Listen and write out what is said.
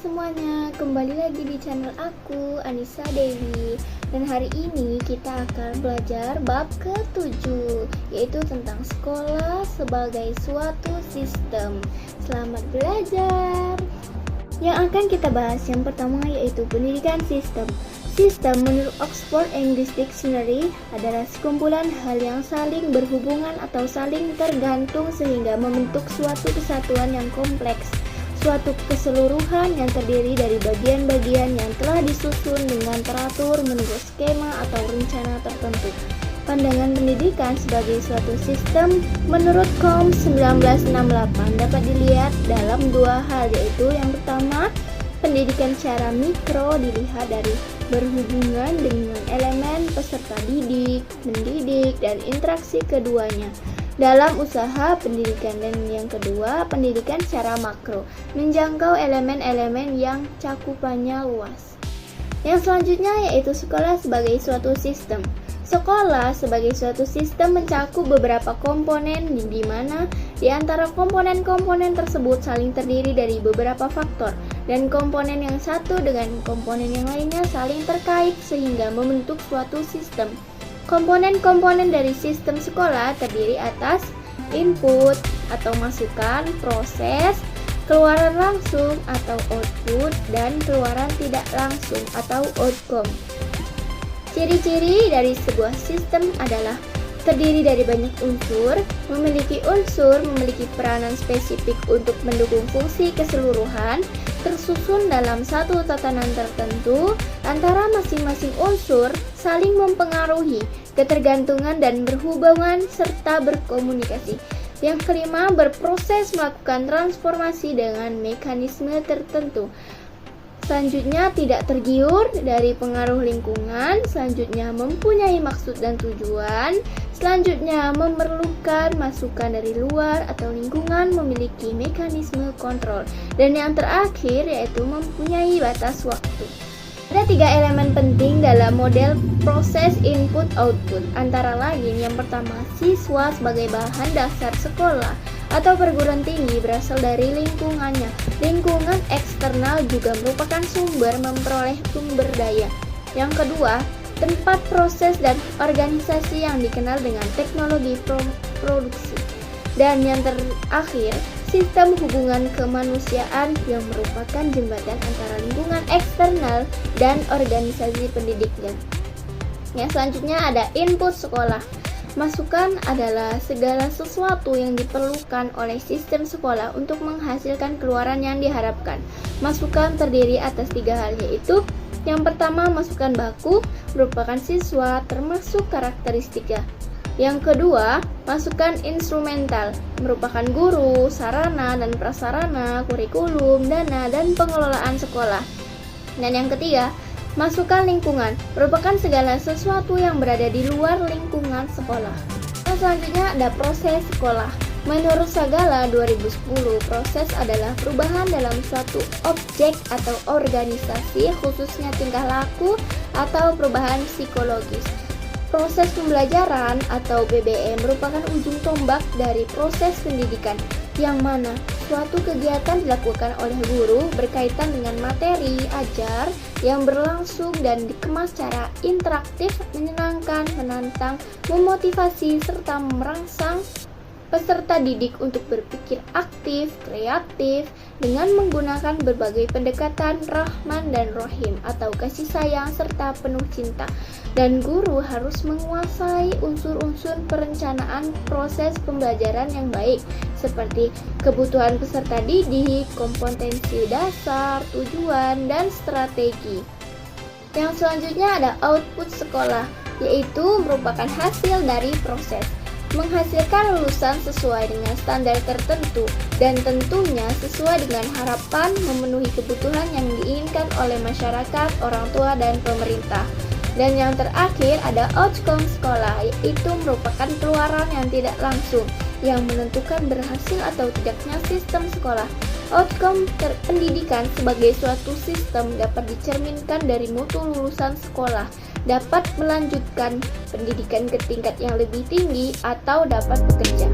semuanya, kembali lagi di channel aku, Anissa Dewi. Dan hari ini kita akan belajar bab ke-7, yaitu tentang sekolah sebagai suatu sistem. Selamat belajar. Yang akan kita bahas yang pertama yaitu pendidikan sistem. Sistem menurut Oxford English Dictionary adalah sekumpulan hal yang saling berhubungan atau saling tergantung sehingga membentuk suatu kesatuan yang kompleks, suatu keseluruhan yang terdiri dari bagian-bagian yang telah disusun dengan teratur menurut skema atau rencana tertentu. Pandangan pendidikan sebagai suatu sistem menurut Combs 1968 dapat dilihat dalam dua hal, yaitu yang pertama, pendidikan secara mikro dilihat dari berhubungan dengan elemen peserta didik, mendidik, dan interaksi keduanya dalam usaha pendidikan, dan yang kedua, pendidikan secara makro menjangkau elemen-elemen yang cakupannya luas. Yang selanjutnya yaitu sekolah sebagai suatu sistem. Sekolah sebagai suatu sistem mencakup beberapa komponen di mana di antara komponen-komponen tersebut saling terdiri dari beberapa faktor, dan komponen yang satu dengan komponen yang lainnya saling terkait sehingga membentuk suatu sistem. Komponen-komponen dari sistem sekolah terdiri atas input atau masukan, proses, keluaran langsung atau output, dan keluaran tidak langsung atau outcome. Ciri-ciri dari sebuah sistem adalah terdiri dari banyak unsur, memiliki peranan spesifik untuk mendukung fungsi keseluruhan, tersusun dalam satu tatanan tertentu, antara masing-masing unsur saling mempengaruhi, ketergantungan dan berhubungan, serta berkomunikasi. Yang kelima, berproses melakukan transformasi dengan mekanisme tertentu. Selanjutnya, tidak tergiur dari pengaruh lingkungan. Selanjutnya, mempunyai maksud dan tujuan. Selanjutnya, memerlukan masukan dari luar atau lingkungan, memiliki mekanisme kontrol. Dan yang terakhir yaitu mempunyai batas waktu. Ada tiga elemen penting dalam model proses input-output. Antara lain, yang pertama, siswa sebagai bahan dasar sekolah atau perguruan tinggi berasal dari lingkungannya. Lingkungan eksternal juga merupakan sumber memperoleh sumber daya. Yang kedua, tempat proses dan organisasi yang dikenal dengan teknologi produksi. Dan yang terakhir, sistem hubungan kemanusiaan yang merupakan jembatan antara lingkungan eksternal dan organisasi pendidikan. Yang selanjutnya ada input sekolah. Masukan adalah segala sesuatu yang diperlukan oleh sistem sekolah untuk menghasilkan keluaran yang diharapkan. Masukan terdiri atas tiga hal, yaitu yang pertama, masukan baku merupakan siswa termasuk karakteristiknya. Yang kedua, masukan instrumental merupakan guru, sarana dan prasarana, kurikulum, dana, dan pengelolaan sekolah. Dan yang ketiga, masukan lingkungan merupakan segala sesuatu yang berada di luar lingkungan sekolah. Dan selanjutnya ada proses sekolah. Menurut Sagala 2010, proses adalah perubahan dalam suatu objek atau organisasi, khususnya tingkah laku atau perubahan psikologis. Proses pembelajaran atau PBM merupakan ujung tombak dari proses pendidikan, yang mana suatu kegiatan dilakukan oleh guru berkaitan dengan materi ajar yang berlangsung dan dikemas secara interaktif, menyenangkan, menantang, memotivasi, serta merangsang peserta didik untuk berpikir aktif, kreatif, dengan menggunakan berbagai pendekatan Rahman dan Rohim atau kasih sayang serta penuh cinta. Dan guru harus menguasai unsur-unsur perencanaan proses pembelajaran yang baik, seperti kebutuhan peserta didik, kompetensi dasar, tujuan, dan strategi. Yang selanjutnya ada output sekolah, yaitu merupakan hasil dari proses. Menghasilkan lulusan sesuai dengan standar tertentu dan tentunya sesuai dengan harapan, memenuhi kebutuhan yang diinginkan oleh masyarakat, orang tua, dan pemerintah. Dan yang terakhir ada outcome sekolah, yaitu merupakan keluaran yang tidak langsung yang menentukan berhasil atau tidaknya sistem sekolah. Outcome pendidikan sebagai suatu sistem dapat dicerminkan dari mutu lulusan sekolah, dapat melanjutkan pendidikan ke tingkat yang lebih tinggi, atau dapat bekerja.